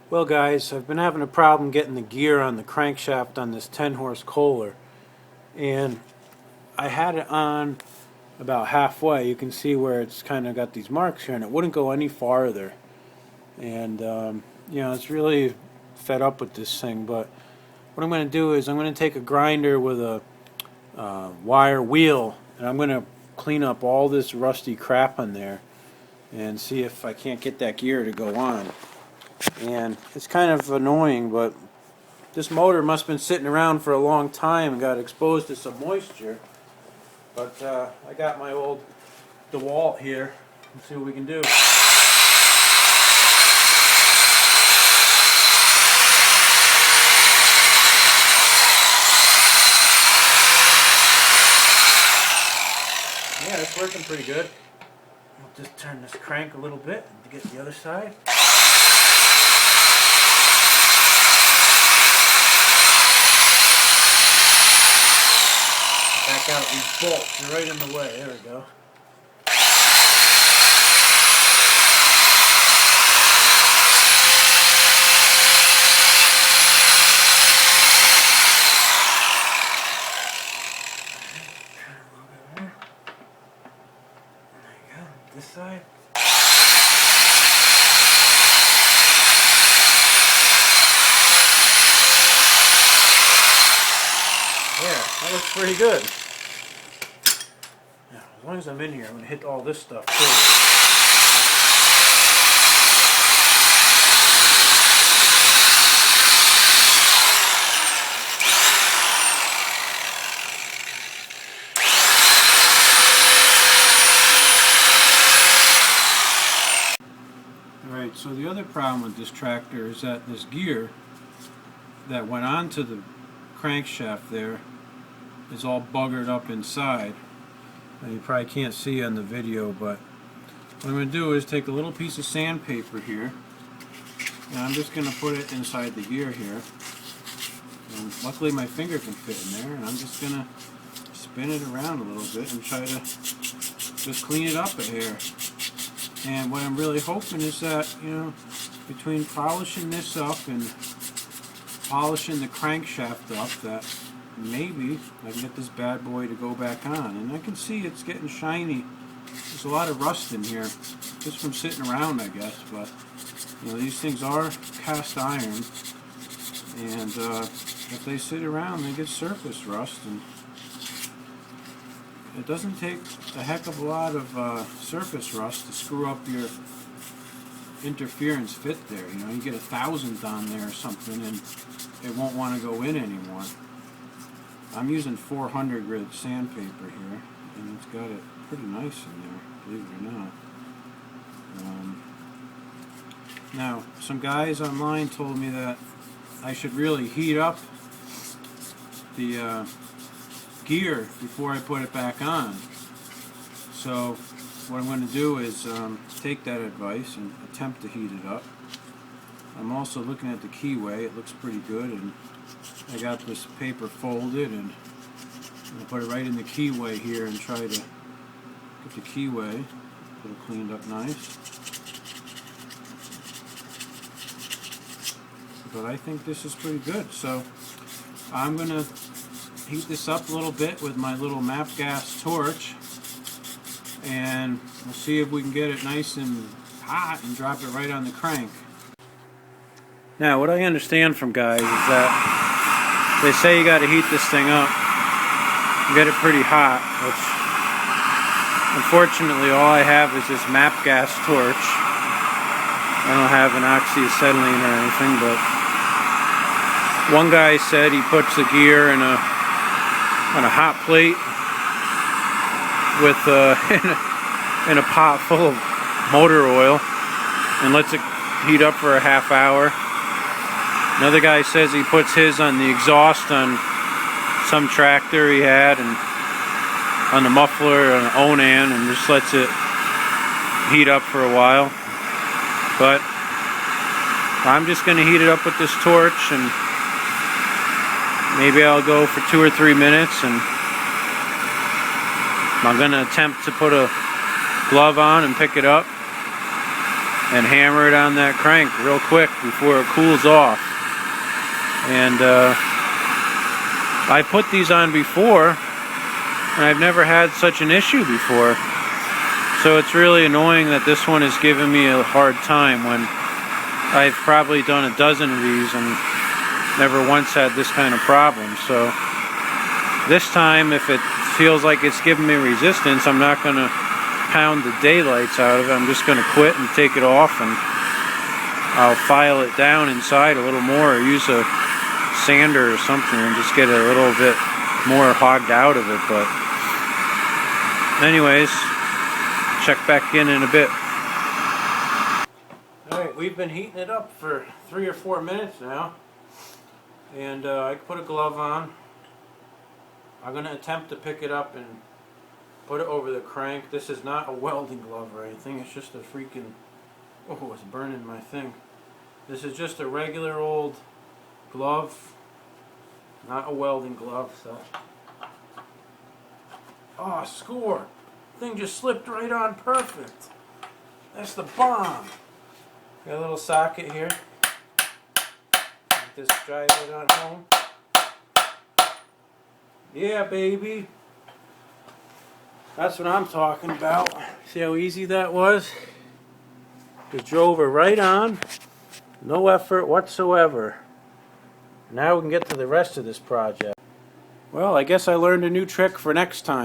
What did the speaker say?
Well guys, I've been having a problem getting the gear on the crankshaft on this 10 horse Kohler, and I had it on about halfway. You can see where it's kind of got these marks here, and it wouldn't go any farther. And it's really fed up with this thing. But what I'm going to do is I'm going to take a grinder with a wire wheel, and I'm going to clean up all this rusty crap on there and see if I can't get that gear to go on. And it's kind of annoying, but this motor must have been sitting around for a long time and got exposed to some moisture. But I got my old DeWalt here. Let's see what we can do. Yeah, it's working pretty good. I'll just turn this crank a little bit to get the other side. Back out these bolts, they're right in the way. There we go. There you go. This side. Yeah, that looks pretty good. Now, as long as I'm in here, I'm going to hit all this stuff too. Alright, so the other problem with this tractor is that this gear that went onto the crankshaft there is all buggered up inside. And you probably can't see on the video, but what I'm going to do is take a little piece of sandpaper here, and I'm just going to put it inside the gear here. And luckily my finger can fit in there, and I'm just going to spin it around a little bit and try to just clean it up a hair. And what I'm really hoping is that, between polishing this up and polishing the crankshaft up, that maybe I can get this bad boy to go back on. And I can see it's getting shiny. There's a lot of rust in here, just from sitting around, I guess. But these things are cast iron, and if they sit around, they get surface rust. And it doesn't take a heck of a lot of surface rust to screw up your interference fit there. You get 1,000th on there or something, and it won't want to go in anymore. I'm using 400 grit sandpaper here, and it's got it pretty nice in there, believe it or not. Now, some guys online told me that I should really heat up the gear before I put it back on. So what I'm going to do is take that advice and attempt to heat it up. I'm also looking at the keyway. It looks pretty good, and I got this paper folded, and I'm going to put it right in the keyway here and try to get the keyway a little cleaned up nice. But I think this is pretty good. So I'm going to heat this up a little bit with my little MAP gas torch, and we'll see if we can get it nice and hot and drop it right on the crank. Now, what I understand from guys is that they say you got to heat this thing up and get it pretty hot, which unfortunately all I have is this MAP gas torch. I don't have an oxyacetylene or anything, but one guy said he puts the gear on a hot plate with in a pot full of motor oil and lets it heat up for a half hour. Another guy says he puts his on the exhaust on some tractor he had, and on the muffler on an Onan, and just lets it heat up for a while. But I'm just going to heat it up with this torch, and maybe I'll go for 2 or 3 minutes, and I'm going to attempt to put a glove on and pick it up and hammer it on that crank real quick before it cools off. And I put these on before, and I've never had such an issue before. So it's really annoying that this one is giving me a hard time when I've probably done a dozen of these and never once had this kind of problem. So this time, if it feels like it's giving me resistance, I'm not going to pound the daylights out of it. I'm just going to quit and take it off, and I'll file it down inside a little more, or use a sander or something and just get a little bit more hogged out of it. But anyways, check back in a bit. Alright, we've been heating it up for 3 or 4 minutes now, and I put a glove on. I'm going to attempt to pick it up and put it over the crank. This is not a welding glove or anything, it's just a freaking... oh, it's burning my thing. This is just a regular old glove, not a welding glove. So, oh, score! Thing just slipped right on perfect. That's the bomb. Got a little socket here. Just drive it on home. Yeah, baby. That's what I'm talking about. See how easy that was? Just drove her right on. No effort whatsoever. Now we can get to the rest of this project. Well, I guess I learned a new trick for next time.